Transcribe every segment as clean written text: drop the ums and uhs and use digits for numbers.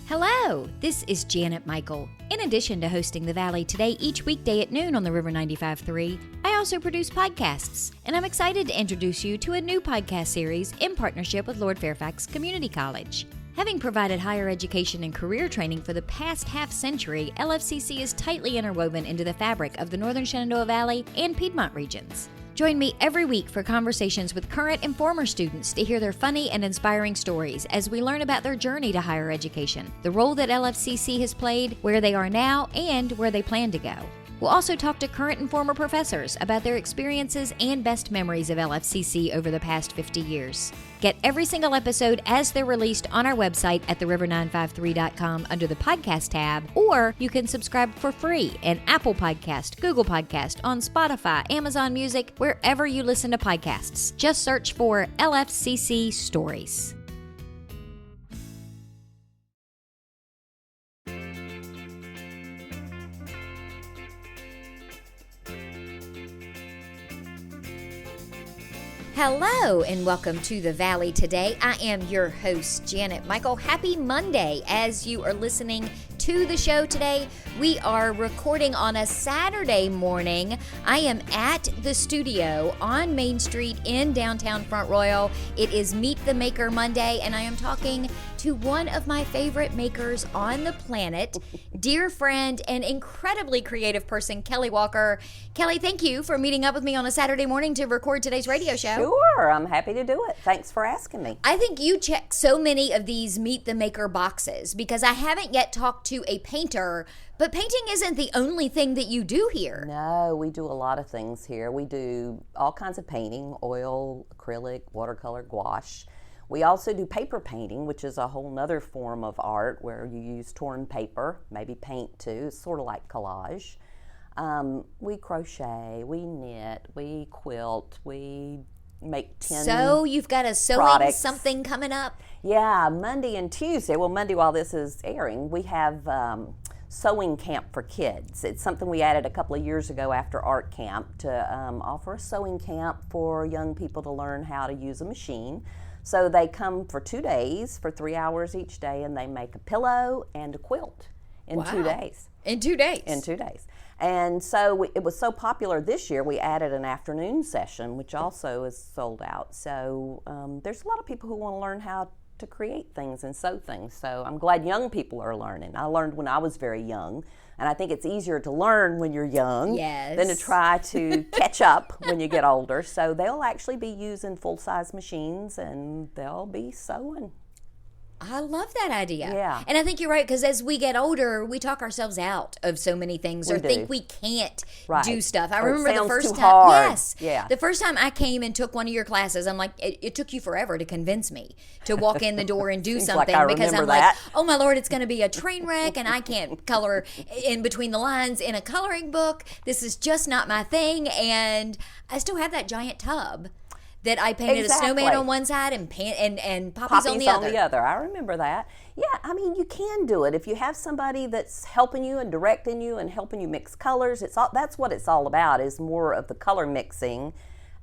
Hello, this is Janet Michael. In addition to hosting The Valley Today each weekday at noon on the River 95.3, I also produce podcasts, and I'm excited to introduce you to a new podcast series in partnership with Lord Fairfax Community College. Having provided higher education and career training for the past half-century, LFCC is tightly interwoven into the fabric of the Northern Shenandoah Valley and Piedmont regions. Join me every week for conversations with current and former students to hear their funny and inspiring stories as we learn about their journey to higher education, the role that LFCC has played, where they are now, and where they plan to go. We'll also talk to current and former professors about their experiences and best memories of LFCC over the past 50 years. Get every single episode as they're released on our website at theriver953.com under the podcast tab, or you can subscribe for free in Apple Podcast, Google Podcast, on Spotify, Amazon Music, wherever you listen to podcasts. Just search for LFCC Stories. Hello and welcome to The Valley Today. I am your host, Janet Michael. Happy Monday as you are listening to the show today. We are recording on a Saturday morning. I am at the studio on Main Street in downtown Front Royal. It is Meet the Maker Monday, and I am talking to one of my favorite makers on the planet, dear friend and incredibly creative person, Kelly Walker. Kelly, thank you for meeting up with me on a Saturday morning to record today's radio show. Sure, I'm happy to do it. Thanks for asking me. I think you check so many of these Meet the Maker boxes because I haven't yet talked to a painter, but painting isn't the only thing that you do here. No, we do a lot of things here. We do all kinds of painting, oil, acrylic, watercolor, gouache. We also do paper painting, which is a whole nother form of art where you use torn paper, maybe paint too. It's sort of like collage. We crochet, we knit, we quilt, we make tin So you've got a sewing products. something coming up? Yeah, Monday and Tuesday. Well, Monday while this is airing, we have sewing camp for kids. It's something we added a couple of years ago after art camp to offer a sewing camp for young people to learn how to use a machine. So they come for 2 days, for 3 hours each day, and they make a pillow and a quilt in 2 days. In 2 days? In 2 days. And so it was so popular this year, we added an afternoon session, which also is sold out. So there's a lot of people who want to learn how to create things and sew things. So I'm glad young people are learning. I learned when I was very young, and I think it's easier to learn when you're young than to try to catch up when you get older. So they'll actually be using full-size machines, and they'll be sewing. I love that idea. Yeah. And I think you're right, because as we get older, we talk ourselves out of so many things or think we can't do stuff. I remember the first time. Hard. Yes. Yeah. The first time I came and took one of your classes, I'm like, it took you forever to convince me to walk in the door and do something because I'm like, oh my Lord, it's going to be a train wreck and I can't color in between the lines in a coloring book. This is just not my thing. And I still have that giant tub that I painted a snowman on one side and poppies on the other. I remember that. Yeah, I mean, you can do it. If you have somebody that's helping you and directing you and helping you mix colors, that's what it's all about, is more of the color mixing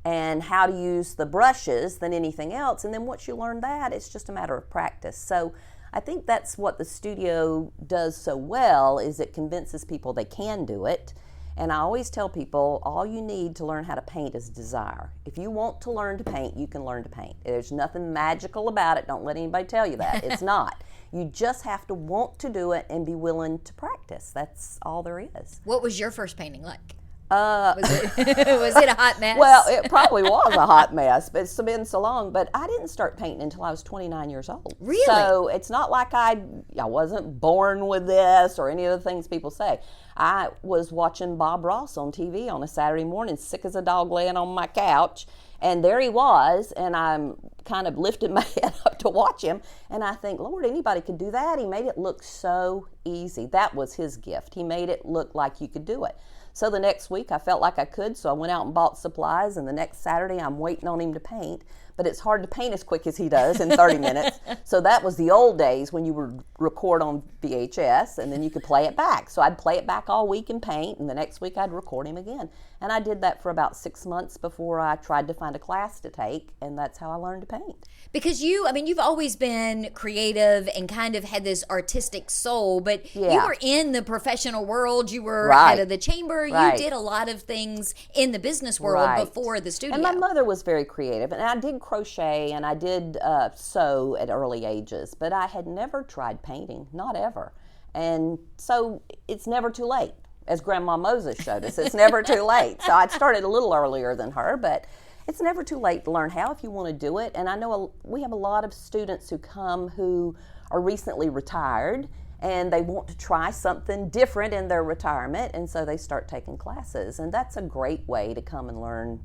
and how to use the brushes than anything else. And then once you learn that, it's just a matter of practice. So I think that's what the studio does so well, is it convinces people they can do it. And I always tell people, all you need to learn how to paint is desire. If you want to learn to paint, you can learn to paint. There's nothing magical about it. Don't let anybody tell you that. It's not. You just have to want to do it and be willing to practice. That's all there is. What was your first painting like? Was it a hot mess? Well, it probably was a hot mess. It's been so long. But I didn't start painting until I was 29 years old. Really? So it's not like I wasn't born with this or any of the things people say. I was watching Bob Ross on TV on a Saturday morning, sick as a dog laying on my couch. And there he was, and I'm kind of lifted my head up to watch him. And I think, Lord, anybody could do that. He made it look so easy. That was his gift. He made it look like you could do it. So the next week I felt like I could, so I went out and bought supplies, and the next Saturday I'm waiting on him to paint. but it's hard to paint as quick as he does in 30 minutes. So that was the old days when you would record on VHS and then you could play it back. So I'd play it back all week and paint, and the next week I'd record him again. And I did that for about 6 months before I tried to find a class to take, and that's how I learned to paint. Because you've always been creative and kind of had this artistic soul, but you were in the professional world. You were out of the chamber. You did a lot of things in the business world before the studio. And my mother was very creative, and I did crochet and I did sew at early ages, but I had never tried painting, not ever. And so it's never too late. As Grandma Moses showed us, it's never too late. So I started a little earlier than her, but it's never too late to learn how if you want to do it. And I know we have a lot of students who come who are recently retired and they want to try something different in their retirement, and so they start taking classes. And that's a great way to come and learn.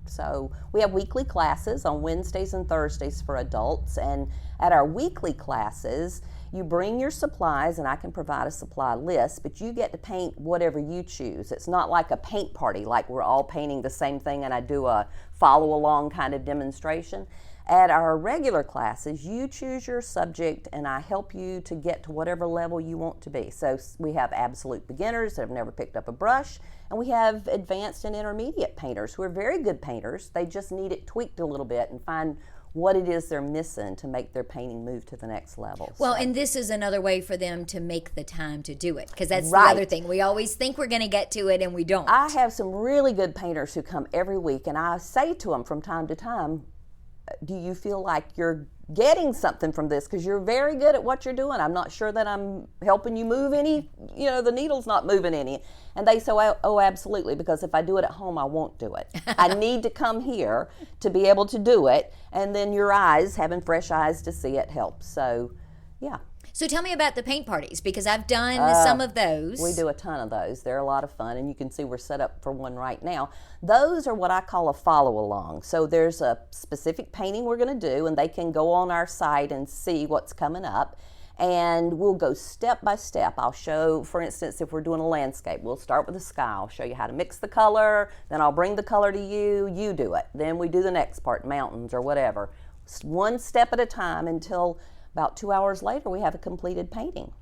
So we have weekly classes on Wednesdays and Thursdays for adults, and at our weekly classes, you bring your supplies, and I can provide a supply list, but you get to paint whatever you choose. It's not like a paint party, like we're all painting the same thing and I do a follow-along kind of demonstration. At our regular classes, you choose your subject, and I help you to get to whatever level you want to be. So we have absolute beginners that have never picked up a brush, and we have advanced and intermediate painters who are very good painters. They just need it tweaked a little bit and find what it is they're missing to make their painting move to the next level. Well, and this is another way for them to make the time to do it, because that's the other thing. We always think we're going to get to it, and we don't. I have some really good painters who come every week, and I say to them from time to time, do you feel like you're getting something from this? Because you're very good at what you're doing. I'm not sure that I'm helping you move any, the needle's not moving any. And they say, oh, absolutely, because if I do it at home, I won't do it. I need to come here to be able to do it. And then your eyes, having fresh eyes to see it, helps. So, yeah. So tell me about the paint parties, because I've done some of those. We do a ton of those. They're a lot of fun, and you can see we're set up for one right now. Those are what I call a follow-along. So there's a specific painting we're going to do, and they can go on our site and see what's coming up. And we'll go step by step. I'll show, for instance, if we're doing a landscape, we'll start with the sky. I'll show you how to mix the color, then I'll bring the color to you, you do it. Then we do the next part, mountains or whatever. One step at a time until about 2 hours later, we have a completed painting.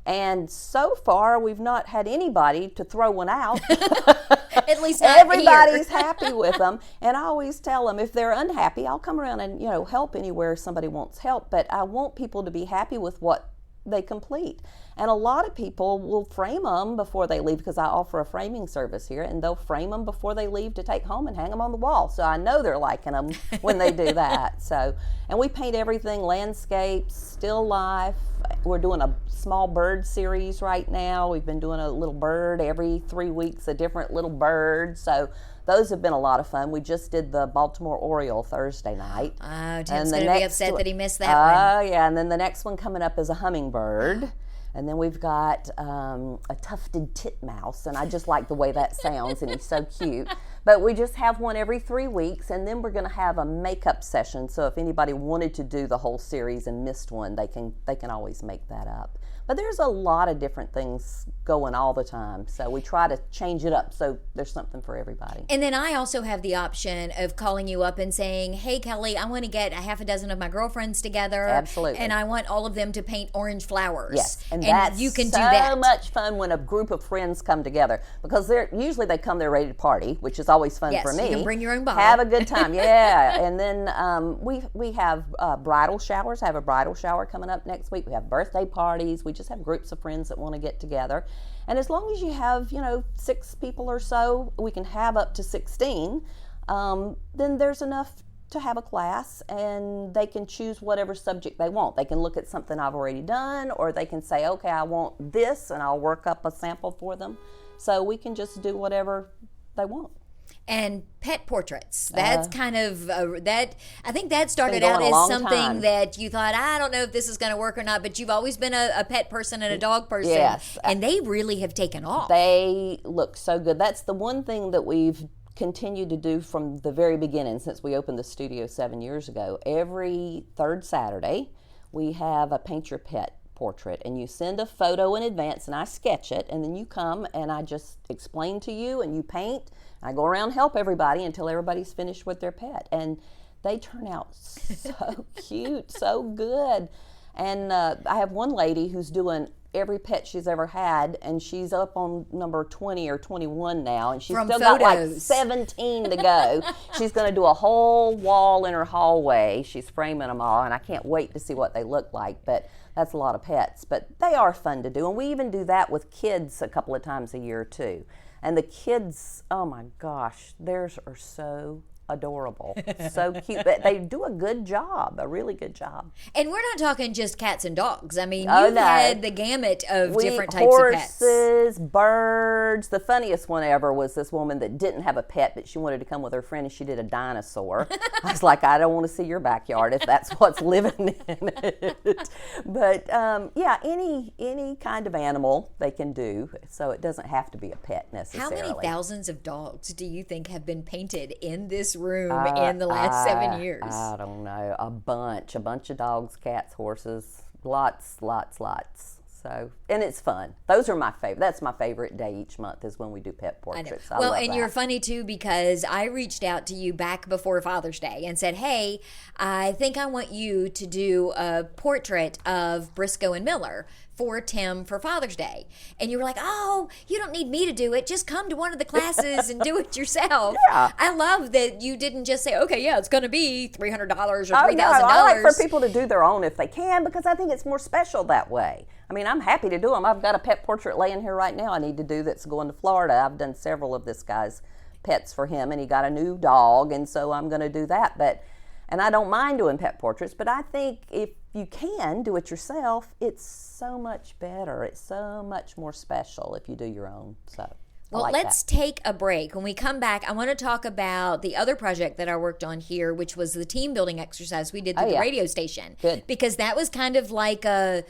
And so far, we've not had anybody to throw one out. At least not Everybody's here. happy with them. And I always tell them, if they're unhappy, I'll come around and, help anywhere somebody wants help. But I want people to be happy with what they complete. And a lot of people will frame them before they leave, because I offer a framing service here, and they'll frame them before they leave to take home and hang them on the wall. So I know they're liking them when they do that. So, and we paint everything, landscapes, still life. We're doing a small bird series right now. We've been doing a little bird every 3 weeks, a different little bird. So those have been a lot of fun. We just did the Baltimore Oriole Thursday night. Oh, Tim's going to be upset that he missed that one. Oh, yeah. And then the next one coming up is a hummingbird. And then we've got a tufted titmouse, and I just like the way that sounds, and he's so cute. But we just have one every 3 weeks, and then we're going to have a makeup session. So if anybody wanted to do the whole series and missed one, they can always make that up. But there's a lot of different things going all the time. So we try to change it up so there's something for everybody. And then I also have the option of calling you up and saying, hey, Kelly, I want to get a half a dozen of my girlfriends together. Absolutely. And I want all of them to paint orange flowers. Yes. And that's you can so do that. much fun when a group of friends come together, because usually they come there ready to party, which is always fun for me. You can bring your own bottle. Have a good time, yeah. And then we have bridal showers. I have a bridal shower coming up next week. We have birthday parties. We just have groups of friends that want to get together. And as long as you have, 6 people or so, we can have up to 16, then there's enough to have a class, and they can choose whatever subject they want. They can look at something I've already done, or they can say, okay, I want this, and I'll work up a sample for them. So we can just do whatever they want. And pet portraits. That's kind of that. I think that started Been out going a as long something time. that you thought, I don't know if this is going to work or not, but you've always been a pet person and a dog person. Yes. And they really have taken off. They look so good. That's the one thing that we've continued to do from the very beginning since we opened the studio 7 years ago. Every third Saturday, we have a paint your pet portrait, and you send a photo in advance, and I sketch it, and then you come and I just explain to you, and you paint. I go around and help everybody until everybody's finished with their pet. And they turn out so cute, so good. And I have one lady who's doing every pet she's ever had, and she's up on number 20 or 21 now, and she's From still got like photos. 17 to go. She's going to do a whole wall in her hallway. She's framing them all, and I can't wait to see what they look like, but that's a lot of pets. But they are fun to do, and we even do that with kids a couple of times a year too. And the kids, oh my gosh, theirs are so adorable, so cute. But they do a good job, a really good job. And we're not talking just cats and dogs. I mean, Oh, you've no. had the gamut of different types of pets. Horses, birds. The funniest one ever was this woman that didn't have a pet, but she wanted to come with her friend, and she did a dinosaur. I was like, I don't want to see your backyard if that's what's living in it. But yeah, any kind of animal they can do, so it doesn't have to be a pet How necessarily. many thousands of dogs do you think have been painted in this room in the last 7 years? I don't know. A bunch of dogs, cats, horses, lots. So, and it's fun. Those are my favorite. That's my favorite day each month is when we do pet portraits. I Well, love and that. you're funny too because I reached out to you back before Father's Day and said, hey, I think I want you to do a portrait of Briscoe and Miller for Tim for Father's Day. And you were like, oh, you don't need me to do it. Just come to one of the classes and do it yourself. Yeah. I love that you didn't just say, okay, yeah, it's going to be $300 or $3,000. Oh, no, I like for people to do their own if they can, because I think it's more special that way. I mean, I'm happy to do them. I've got a pet portrait laying here right now I need to do that's going to Florida. I've done several of this guy's pets for him, and he got a new dog, and so I'm going to do that. And I don't mind doing pet portraits, but I think if you can do it yourself, it's so much better. It's so much more special if you do your own. So. Well, let's take a break. When we come back, I want to talk about the other project that I worked on here, which was the team building exercise we did through the radio station. Good. Because that was kind of like a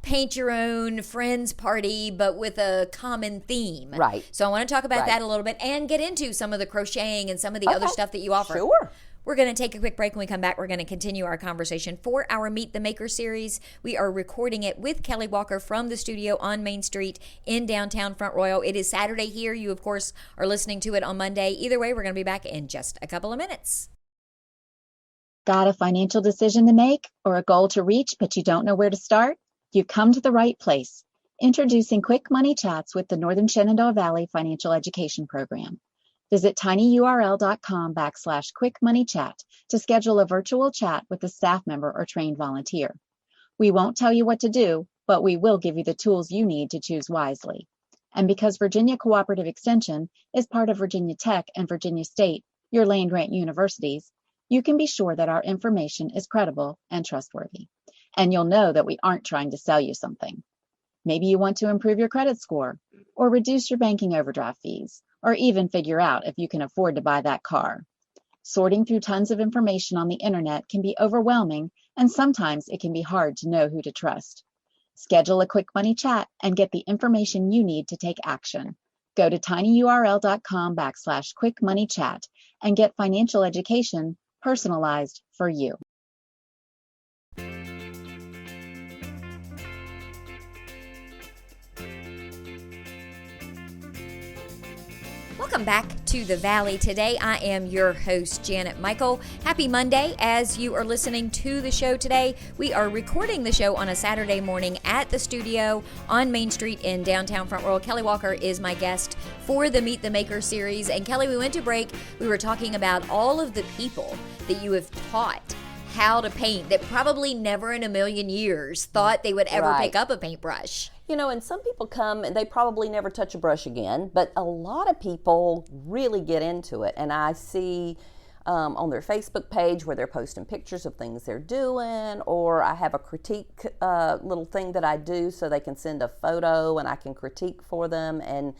paint your own friends party, but with a common theme. Right. So I want to talk about that a little bit and get into some of the crocheting and some of the other stuff that you offer. Sure. We're going to take a quick break. When we come back, we're going to continue our conversation for our Meet the Maker series. We are recording it with Kelly Walker from the studio on Main Street in downtown Front Royal. It is Saturday here. You, of course, are listening to it on Monday. Either way, we're going to be back in just a couple of minutes. Got a financial decision to make or a goal to reach, but you don't know where to start? You've come to the right place. Introducing Quick Money Chats with the Northern Shenandoah Valley Financial Education Program. Visit tinyurl.com/Quick Money Chat to schedule a virtual chat with a staff member or trained volunteer. We won't tell you what to do, but we will give you the tools you need to choose wisely. And because Virginia Cooperative Extension is part of Virginia Tech and Virginia State, your land-grant universities, you can be sure that our information is credible and trustworthy. And you'll know that we aren't trying to sell you something. Maybe you want to improve your credit score, or reduce your banking overdraft fees, or even figure out if you can afford to buy that car. Sorting through tons of information on the internet can be overwhelming, and sometimes it can be hard to know who to trust. Schedule a Quick Money Chat and get the information you need to take action. Go to tinyurl.com/Quick Money Chat and get financial education personalized for you. Welcome back to the Valley. Today, I am your host, Janet Michael. Happy Monday. As you are listening to the show today, we are recording the show on a Saturday morning at the studio on Main Street in downtown Front Royal. Kelly Walker is my guest for the Meet the Maker series. And Kelly, we went to break. We were talking about all of the people that you have taught how to paint that probably never in a million years thought they would ever pick up a paintbrush. You know, and some people come and they probably never touch a brush again, but a lot of people really get into it. And I see on their Facebook page where they're posting pictures of things they're doing, or I have a critique little thing that I do so they can send a photo and I can critique for them, and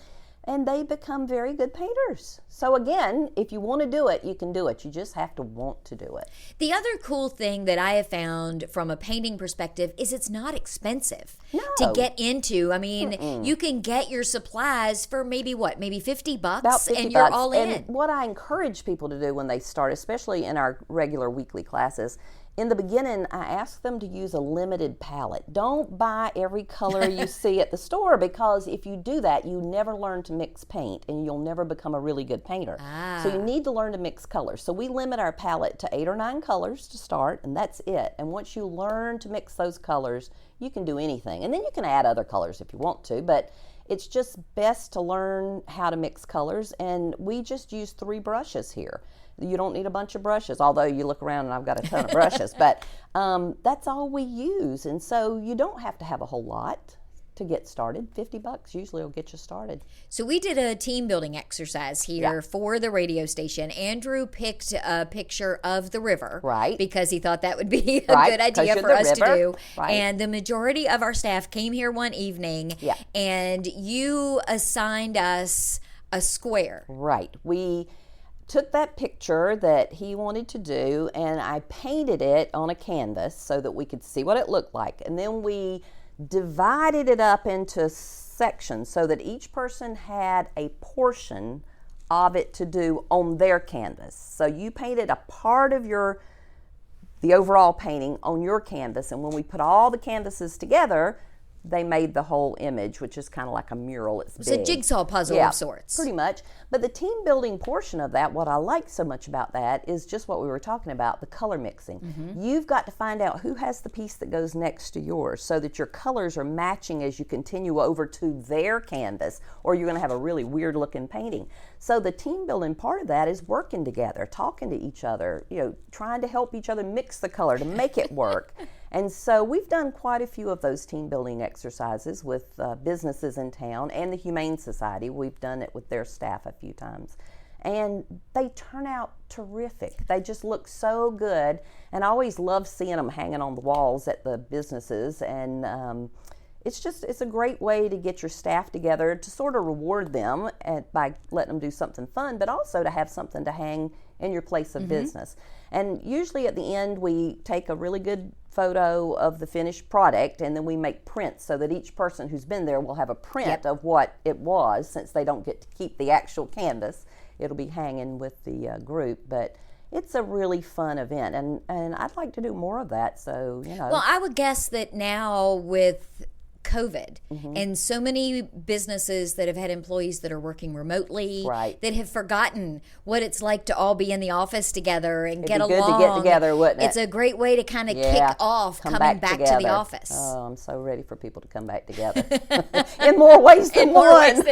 they become very good painters. So again, if you want to do it, you can do it. You just have to want to do it. The other cool thing that I have found from a painting perspective is it's not expensive to get into. I mean, you can get your supplies for maybe $50 About $50 and you're all in. And what I encourage people to do when they start, especially in our regular weekly classes, in the beginning, I asked them to use a limited palette. Don't buy every color you see at the store, because if you do that, you never learn to mix paint and you'll never become a really good painter. So you need to learn to mix colors. So we limit our palette to 8 or 9 colors to start, and that's it. And once you learn to mix those colors, you can do anything. And then you can add other colors if you want to, but it's just best to learn how to mix colors. And we just use 3 brushes here. You don't need a bunch of brushes, although you look around and I've got a ton of brushes, but that's all we use. And so you don't have to have a whole lot to get started. $50 usually will get you started. So we did a team building exercise here for the radio station. Andrew picked a picture of the river. Right. Because he thought that would be a good idea for us to do. Right. And the majority of our staff came here one evening, and you assigned us a square. Right. We took that picture that he wanted to do, and I painted it on a canvas so that we could see what it looked like. And then we divided it up into sections so that each person had a portion of it to do on their canvas. So you painted a part of the overall painting on your canvas, and when we put all the canvases together, they made the whole image, which is kind of like a mural. It's big. a jigsaw puzzle of sorts. Pretty much. But the team building portion of that, what I like so much about that is just what we were talking about, the color mixing. You've got to find out who has the piece that goes next to yours so that your colors are matching as you continue over to their canvas, or you're going to have a really weird looking painting. So the team building part of that is working together, talking to each other, trying to help each other mix the color to make it work. And so we've done quite a few of those team building exercises with businesses in town and the Humane Society. We've done it with their staff a few times. And they turn out terrific. They just look so good. And I always love seeing them hanging on the walls at the businesses. And it's a great way to get your staff together to sort of reward them by letting them do something fun, but also to have something to hang in your place of business. And usually at the end, we take a really good photo of the finished product, and then we make prints so that each person who's been there will have a print of what it was. Since they don't get to keep the actual canvas, it'll be hanging with the group. But it's a really fun event, and I'd like to do more of that. So, Well, I would guess that now with COVID and so many businesses that have had employees that are working remotely, that have forgotten what it's like to all be in the office together and get along. It'd be good to get together, wouldn't it? It's a great way to kind of kick off coming back to the office. Oh, I'm so ready for people to come back together in more ways than one.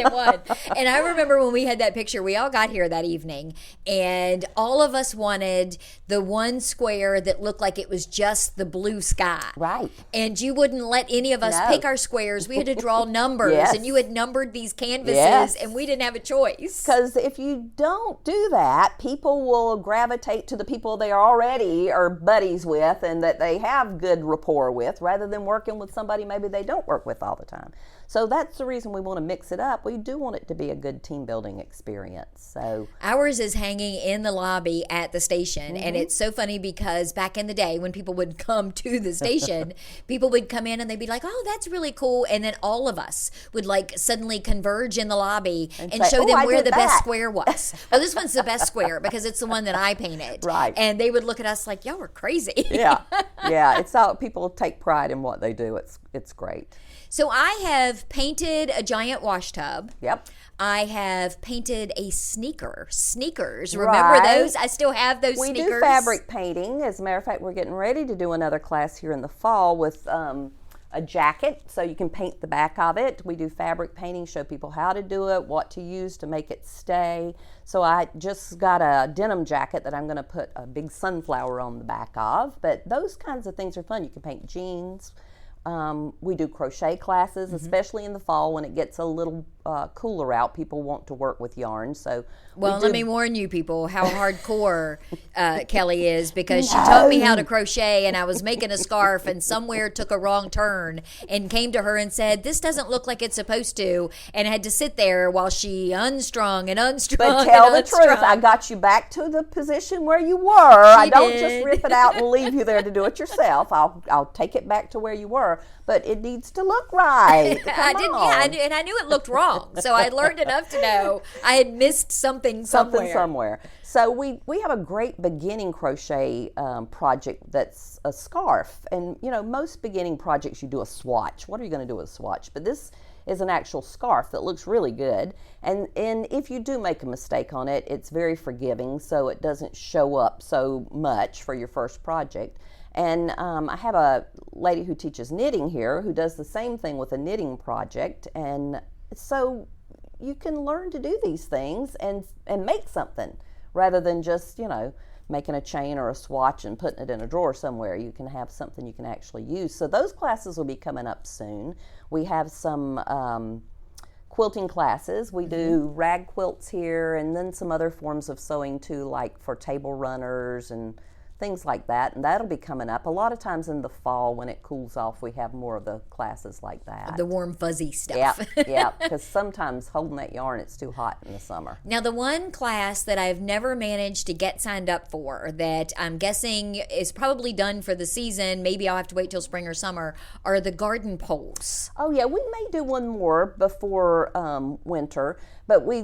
And I remember when we had that picture, we all got here that evening, and all of us wanted the one square that looked like it was just the blue sky. Right. And you wouldn't let any of us pick our squares. We had to draw numbers, and you had numbered these canvases, and we didn't have a choice. Because if you don't do that, people will gravitate to the people they already are buddies with and that they have good rapport with, rather than working with somebody maybe they don't work with all the time. So that's the reason we want to mix it up. We do want it to be a good team building experience. So ours is hanging in the lobby at the station, and it's so funny because back in the day when people would come to the station, people would come in and they'd be like, "Oh, that's really cool," and then all of us would like suddenly converge in the lobby and say, show them where the best square was. Oh, this one's the best square because it's the one that I painted. Right. And they would look at us like, y'all were crazy. Yeah. It's all, people take pride in what they do. It's great. So I have painted a giant wash tub. Yep. I have painted a sneakers. Remember those? I still have those sneakers. We do fabric painting. As a matter of fact, we're getting ready to do another class here in the fall with a jacket, so you can paint the back of it. We do fabric painting, show people how to do it, what to use to make it stay. So I just got a denim jacket that I'm going to put a big sunflower on the back of. But those kinds of things are fun. You can paint jeans. We do crochet classes, especially in the fall when it gets a little cooler out. People want to work with yarn, so let me warn you people how hardcore Kelly is, because she taught me how to crochet, and I was making a scarf and somewhere took a wrong turn and came to her and said, "This doesn't look like it's supposed to," and had to sit there while she unstrung and unstrung. But tell the truth, I got you back to the position where you were. I don't just rip it out and leave you there to do it yourself. I'll take it back to where you were, but it needs to look right. I knew it looked wrong. wrong. So I learned enough to know I had missed something somewhere. So we have a great beginning crochet project that's a scarf. And, most beginning projects you do a swatch. What are you going to do with a swatch? But this is an actual scarf that looks really good. And if you do make a mistake on it, it's very forgiving, so it doesn't show up so much for your first project. And I have a lady who teaches knitting here who does the same thing with a knitting project. And so you can learn to do these things and make something rather than just, making a chain or a swatch and putting it in a drawer somewhere. You can have something you can actually use. So those classes will be coming up soon. We have some quilting classes. We do rag quilts here, and then some other forms of sewing too, like for table runners and things like that, and that'll be coming up. A lot of times in the fall when it cools off, we have more of the classes like that. The warm, fuzzy stuff. Yeah, because sometimes holding that yarn, it's too hot in the summer. Now, the one class that I've never managed to get signed up for that I'm guessing is probably done for the season, maybe I'll have to wait till spring or summer, are the garden poles. Oh, yeah, we may do one more before winter. But we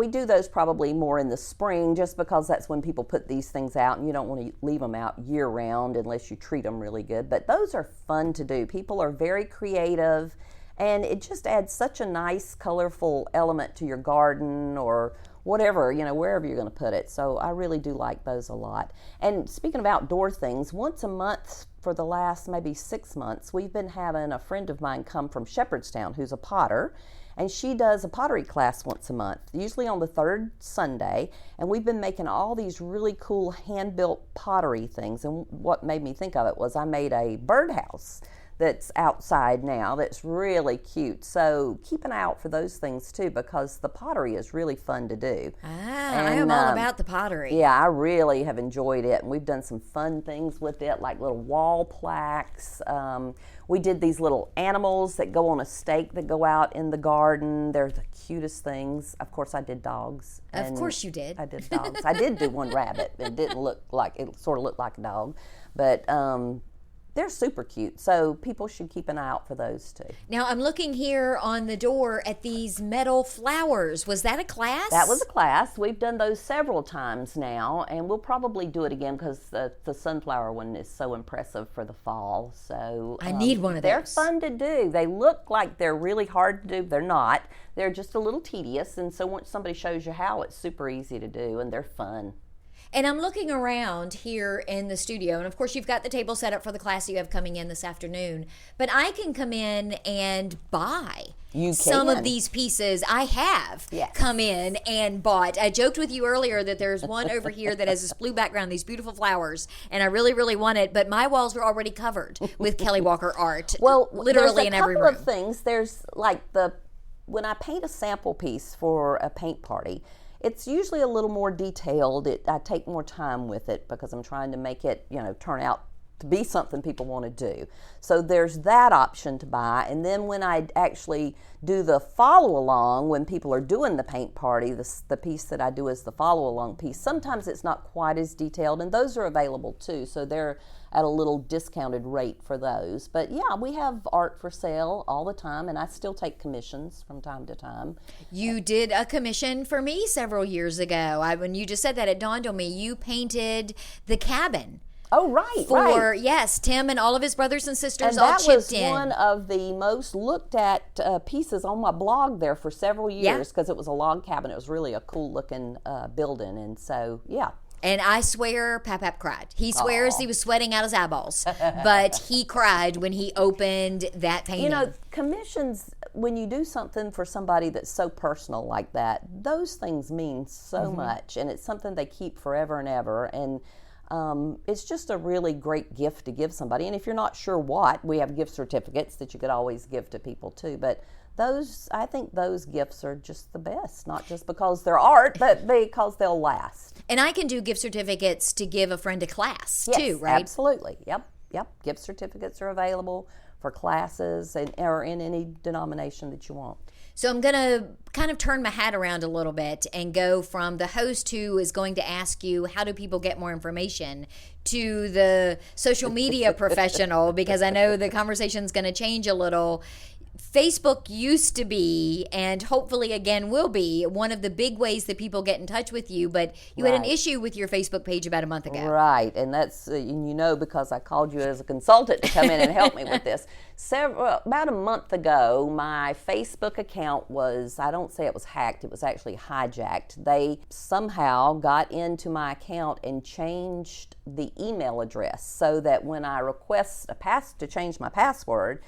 do those probably more in the spring just because that's when people put these things out, and you don't want to leave them out year round unless you treat them really good. But those are fun to do. People are very creative, and it just adds such a nice, colorful element to your garden or whatever, wherever you're going to put it. So I really do like those a lot. And speaking of outdoor things, once a month for the last maybe 6 months, we've been having a friend of mine come from Shepherdstown who's a potter. And she does a pottery class once a month, usually on the third Sunday. And we've been making all these really cool hand-built pottery things. And what made me think of it was I made a birdhouse that's outside now that's really cute. So keep an eye out for those things too, because the pottery is really fun to do. I am all about the pottery. Yeah, I really have enjoyed it. And we've done some fun things with it, like little wall plaques. We did these little animals that go on a stake that go out in the garden. They're the cutest things. Of course, I did dogs. Of course you did. I did dogs. I did do one rabbit. It didn't look like, it sort of looked like a dog. But they're super cute, so people should keep an eye out for those too. Now, I'm looking here on the door at these metal flowers. Was that a class? That was a class. We've done those several times now, and we'll probably do it again because the sunflower one is so impressive for the fall. So I need one of those. They're fun to do. They look like they're really hard to do. They're not. They're just a little tedious, and so once somebody shows you how, it's super easy to do, and they're fun. And I'm looking around here in the studio, and of course you've got the table set up for the class you have coming in this afternoon, but I can come in and buy some of these pieces. I have come in and bought. I joked with you earlier that there's one over here that has this blue background, these beautiful flowers, and I really, really want it, but my walls were already covered with Kelly Walker art. Well, literally in every room. There's a couple of things. There's like when I paint a sample piece for a paint party, it's usually a little more detailed. I take more time with it because I'm trying to make it, turn out to be something people want to do. So there's that option to buy. And then when I actually do the follow along, when people are doing the paint party, the piece that I do is the follow along piece. Sometimes it's not quite as detailed, and those are available too. So they're at a little discounted rate for those. But yeah, we have art for sale all the time, and I still take commissions from time to time. You did a commission for me several years ago. When you just said that, it dawned on me. You painted the cabin. Oh, right. Yes, Tim and all of his brothers and sisters and all chipped in. That was one of the most looked at pieces on my blog there for several years because it was a log cabin. It was really a cool looking building. And so, yeah. And I swear Pap cried. He swears he was sweating out his eyeballs, but he cried when he opened that painting. Commissions, when you do something for somebody that's so personal like that, those things mean so much, and it's something they keep forever and ever. And it's just a really great gift to give somebody. And if you're not sure what, we have gift certificates that you could always give to people too. But I think those gifts are just the best, not just because they're art, but because they'll last. And I can do gift certificates to give a friend a class too, right? Absolutely. Yep. Gift certificates are available for classes or in any denomination that you want. So I'm going to kind of turn my hat around a little bit and go from the host who is going to ask you how do people get more information to the social media professional, because I know the conversation's going to change a little. Facebook used to be, and hopefully again will be, one of the big ways that people get in touch with you, but you had an issue with your Facebook page about a month ago. Right, and that's, because I called you as a consultant to come in and help me with this. About a month ago, my Facebook account was, I don't say it was hacked, it was actually hijacked. They somehow got into my account and changed the email address so that when I request to change my password,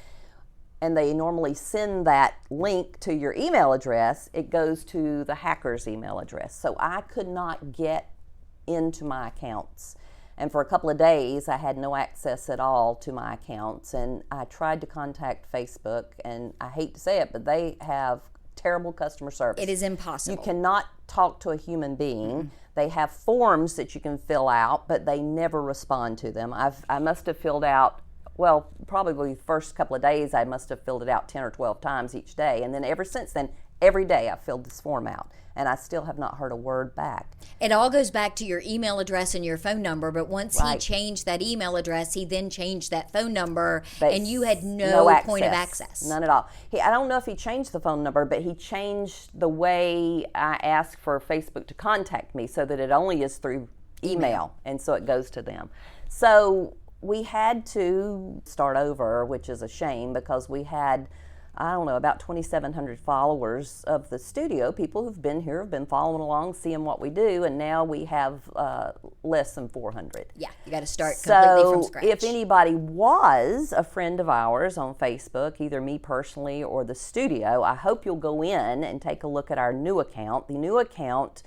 and they normally send that link to your email address, it goes to the hacker's email address. So I could not get into my accounts. And for a couple of days, I had no access at all to my accounts. And I tried to contact Facebook, and I hate to say it, but they have terrible customer service. It is impossible. You cannot talk to a human being. Mm-hmm. They have forms that you can fill out, but they never respond to them. I must have filled out, probably the first couple of days, I must have filled it out 10 or 12 times each day. And then ever since then, every day I filled this form out. And I still have not heard a word back. It all goes back to your email address and your phone number. But once he changed that email address, he then changed that phone number, and you had no point of access. None at all. I don't know if he changed the phone number, but he changed the way I ask for Facebook to contact me so that it only is through email. And so it goes to them. So we had to start over, which is a shame because we had, about 2,700 followers of the studio, people who've been here, have been following along, seeing what we do, and now we have less than 400. Yeah, you got to start completely from scratch. So if anybody was a friend of ours on Facebook, either me personally or the studio, I hope you'll go in and take a look at our new account. The new account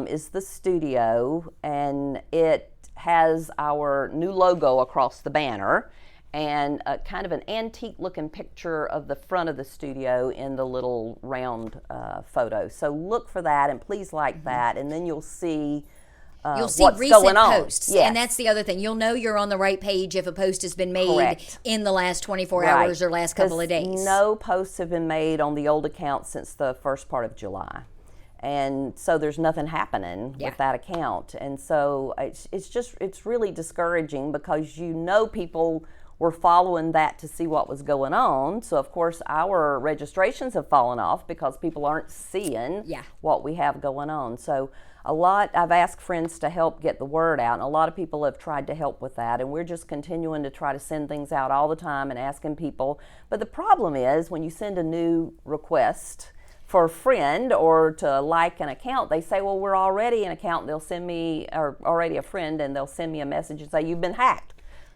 is the studio, and it has our new logo across the banner and kind of an antique looking picture of the front of the studio in the little round photo. So look for that and please like that, and then you'll see what's recent going on. Posts. Yes. And that's the other thing. You'll know you're on the right page if a post has been made Correct. in the last 24 hours or last couple of days. No posts have been made on the old account since the first part of July. And so there's nothing happening with that account. And so it's really discouraging because people were following that to see what was going on. So of course our registrations have fallen off because people aren't seeing what we have going on. So I've asked friends to help get the word out, and a lot of people have tried to help with that, and we're just continuing to try to send things out all the time and asking people. But the problem is when you send a new request for a friend or to like an account, they say, well, we're already an account. They'll send me, or already a friend, and they'll send me a message and say, you've been hacked.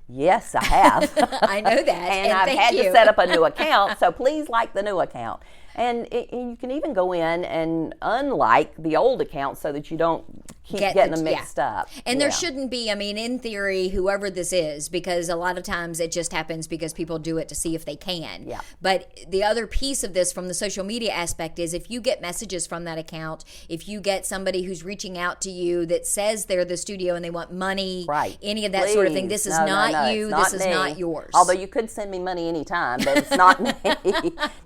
Yes, I have. I know that. and I've had to set up a new account, so please like the new account. And you can even go in and unlike the old account so that you don't keep getting them mixed up. And there shouldn't be, in theory, whoever this is, because a lot of times it just happens because people do it to see if they can. Yeah. But the other piece of this from the social media aspect is if you get messages from that account, if you get somebody who's reaching out to you that says they're the studio and they want money, any of that sort of thing, this is not you, this is not yours. Although you could send me money anytime, but it's not me.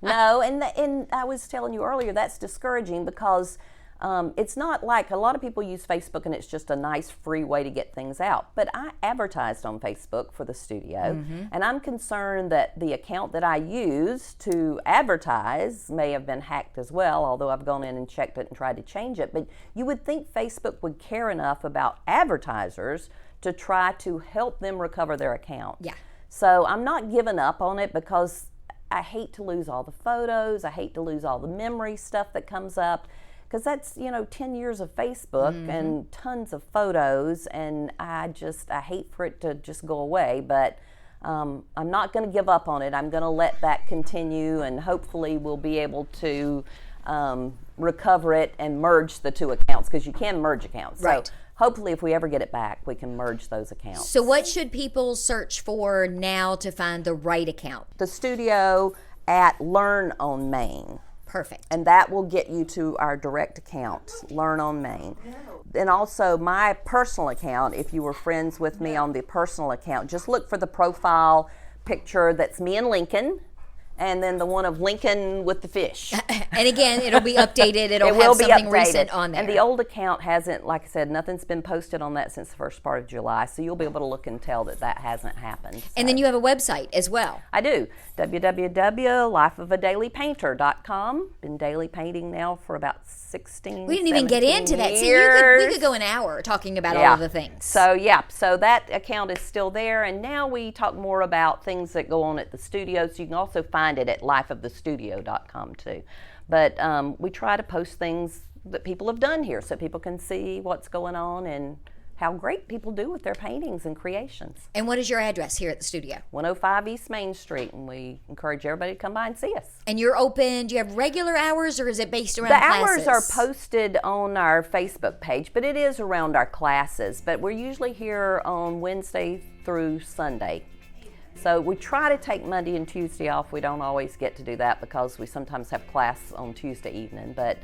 No, and I was telling you earlier, that's discouraging because it's not like a lot of people use Facebook and it's just a nice free way to get things out. But I advertised on Facebook for the studio, and I'm concerned that the account that I used to advertise may have been hacked as well, although I've gone in and checked it and tried to change it. But you would think Facebook would care enough about advertisers to try to help them recover their account. Yeah. So I'm not giving up on it because I hate to lose all the photos. I hate to lose all the memory stuff that comes up because that's, 10 years of Facebook and tons of photos, and I hate for it to just go away, but I'm not going to give up on it. I'm going to let that continue, and hopefully we'll be able to recover it and merge the two accounts because you can merge accounts. Right. So hopefully if we ever get it back, we can merge those accounts. So what should people search for now to find the right account? The studio at Learn on Main. Perfect. And that will get you to our direct account, Learn on Main. And also my personal account, if you were friends with me on the personal account, just look for the profile picture that's me and Lincoln, and then the one of Lincoln with the fish. And again, it'll be updated. It'll It have will be something updated. recent on there. And the old account hasn't, like I said, nothing's been posted on that since the first part of July. So you'll be able to look and tell that hasn't happened. And then you have a website as well. I do. www.lifeofadailypainter.com. Been daily painting now for about 16 We didn't even get 17 into that. years. See, we could go an hour talking about all of the things. So that account is still there, and now we talk more about things that go on at the studio. So you can also find it at lifeofthestudio.com too. But we try to post things that people have done here, so people can see what's going on and how great people do with their paintings and creations. And what is your address here at the studio? 105 East Main Street, and we encourage everybody to come by and see us. And you're open, do you have regular hours, or is it based around The classes? hours are posted on our Facebook page, but it is around our classes. But we're usually here on Wednesday through Sunday. So we try to take Monday and Tuesday off. We don't always get to do that because we sometimes have class on Tuesday evening, but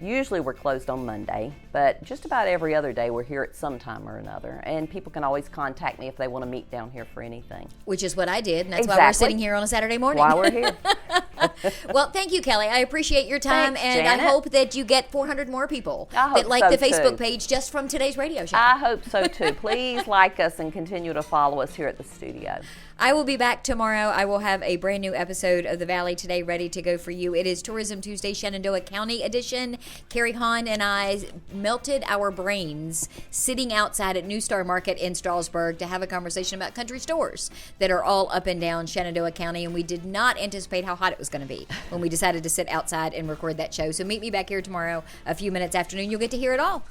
usually we're closed on Monday. But just about every other day we're here at some time or another. And people can always contact me if they want to meet down here for anything. Which is what I did, and that's why we're sitting here on a Saturday morning. Why we're here. Well, thank you, Kelly. I appreciate your time, Thanks, and Janet. I hope that you get 400 more people I hope that like so, the Facebook too. page just from today's radio show. I hope so too. Please like us and continue to follow us here at the studio. I will be back tomorrow. I will have a brand new episode of The Valley Today ready to go for you. It is Tourism Tuesday Shenandoah County edition. Carrie Hahn and I melted our brains sitting outside at New Star Market in Strasburg to have a conversation about country stores that are all up and down Shenandoah County, and we did not anticipate how hot it was going to be when we decided to sit outside and record that show. So meet me back here tomorrow a few minutes after noon. You'll get to hear it all.